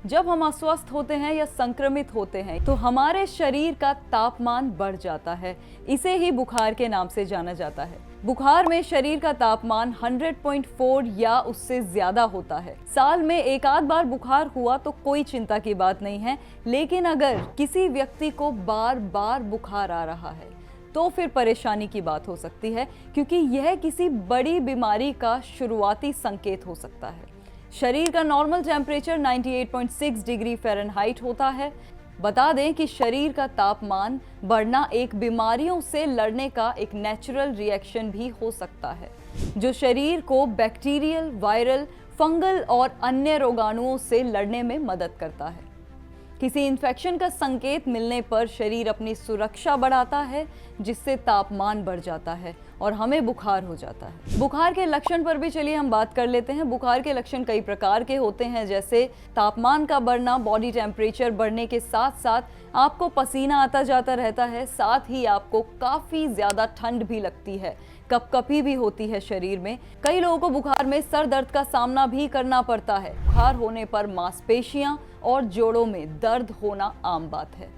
जब हम अस्वस्थ होते हैं या संक्रमित होते हैं तो हमारे शरीर का तापमान बढ़ जाता है। इसे ही बुखार के नाम से जाना जाता है। बुखार में शरीर का तापमान 100.4 या उससे ज्यादा होता है। साल में एक आध बार बुखार हुआ तो कोई चिंता की बात नहीं है, लेकिन अगर किसी व्यक्ति को बार बार बुखार आ रहा है तो फिर परेशानी की बात हो सकती है, क्योंकि यह किसी बड़ी बीमारी का शुरुआती संकेत हो सकता है। शरीर का नॉर्मल टेम्परेचर 98.6 डिग्री फ़ारेनहाइट होता है। बता दें कि शरीर का तापमान बढ़ना एक बीमारियों से लड़ने का एक नेचुरल रिएक्शन भी हो सकता है, जो शरीर को बैक्टीरियल, वायरल, फंगल और अन्य रोगाणुओं से लड़ने में मदद करता है। किसी इन्फेक्शन का संकेत मिलने पर शरीर अपनी सुरक्षा बढ़ाता है, जिससे तापमान बढ़ जाता है और हमें बुखार हो जाता है। बुखार के लक्षण पर भी चलिए हम बात कर लेते हैं। बुखार के लक्षण कई प्रकार के होते हैं, जैसे तापमान का बढ़ना, बॉडी टेम्परेचर बढ़ने के साथ साथ आपको पसीना आता जाता रहता है, साथ ही आपको काफ़ी ज़्यादा ठंड भी लगती है, कपकपी भी होती है शरीर में। कई लोगों को बुखार में सर दर्द का सामना भी करना पड़ता है। बुखार होने पर मांसपेशियां और जोड़ों में दर्द होना आम बात है।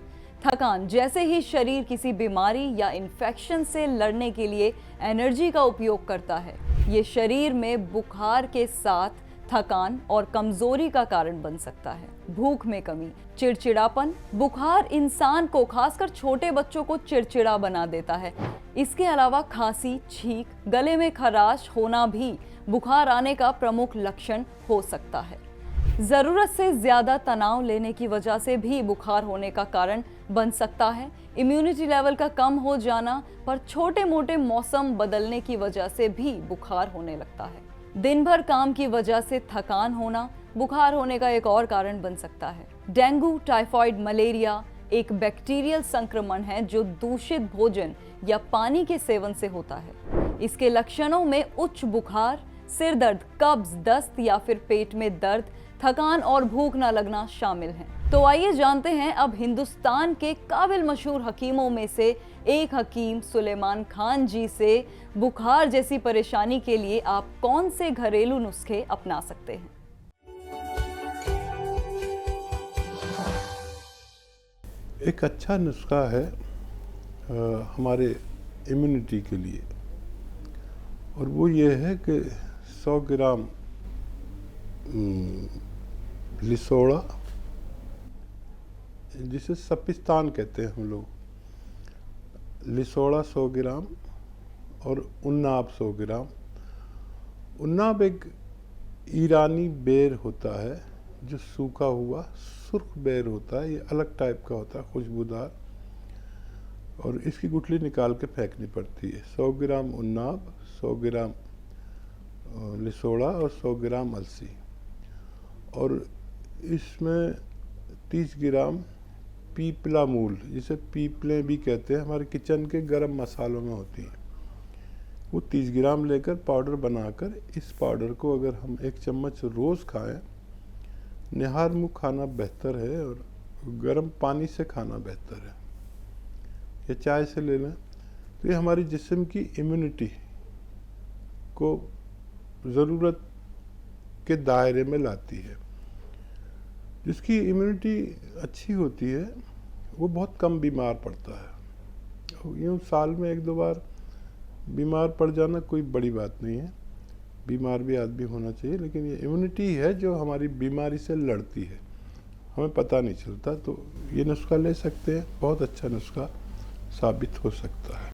थकान, जैसे ही शरीर किसी बीमारी या इन्फेक्शन से लड़ने के लिए एनर्जी का उपयोग करता है, ये शरीर में बुखार के साथ थकान और कमजोरी का कारण बन सकता है। भूख में कमी, चिड़चिड़ापन, बुखार इंसान को, खासकर छोटे बच्चों को, चिड़चिड़ा बना देता है। इसके अलावा खांसी, छींक, गले में खराश होना भी बुखार आने का प्रमुख लक्षण हो सकता है। ज़रूरत से ज़्यादा तनाव लेने की वजह से भी बुखार होने का कारण बन सकता है। इम्यूनिटी लेवल का कम हो जाना पर छोटे मोटे मौसम बदलने की वजह से भी बुखार होने लगता है। दिन भर काम की वजह से थकान होना बुखार होने का एक और कारण बन सकता है। डेंगू, टाइफाइड, मलेरिया एक बैक्टीरियल संक्रमण है जो दूषित भोजन या पानी के सेवन से होता है। इसके लक्षणों में उच्च बुखार, सिर दर्द, कब्ज, दस्त या फिर पेट में दर्द, थकान और भूख न लगना शामिल हैं। तो आइए जानते हैं अब हिंदुस्तान के काबिल मशहूर हकीमों में से एक हकीम सुलेमान खान जी से बुखार जैसी परेशानी के लिए आप कौन से घरेलू नुस्खे अपना सकते हैं। एक अच्छा नुस्खा है हमारे इम्यूनिटी के लिए, और वो ये है कि 100 ग्राम लिसोड़ा, जिसे सपिस्तान कहते हैं हम लोग, लिसोड़ा 100 ग्राम और उन्नाब 100 ग्राम। उन्नाब एक ईरानी बेर होता है जो सूखा हुआ सुर्ख बेर होता है। ये अलग टाइप का होता है, खुशबूदार, और इसकी गुठली निकाल के फेंकनी पड़ती है। 100 ग्राम उन्नाब, 100 ग्राम लिसोड़ा और 100 ग्राम अलसी, और इसमें 30 ग्राम पीपला मूल, जिसे पीपलें भी कहते हैं, हमारे किचन के गरम मसालों में होती हैं, वो 30 ग्राम लेकर पाउडर बनाकर, इस पाउडर को अगर हम 1 चम्मच रोज़ खाएं, निहार मुँह खाना बेहतर है और गर्म पानी से खाना बेहतर है, या चाय से ले लें, तो ये हमारी जिस्म की इम्यूनिटी को ज़रूरत के दायरे में लाती है। जिसकी इम्यूनिटी अच्छी होती है वो बहुत कम बीमार पड़ता है। यूँ साल में 1-2 बार बीमार पड़ जाना कोई बड़ी बात नहीं है, बीमार भी आदमी होना चाहिए, लेकिन ये इम्यूनिटी है जो हमारी बीमारी से लड़ती है, हमें पता नहीं चलता। तो ये नुस्खा ले सकते हैं, बहुत अच्छा नुस्खा साबित हो सकता है।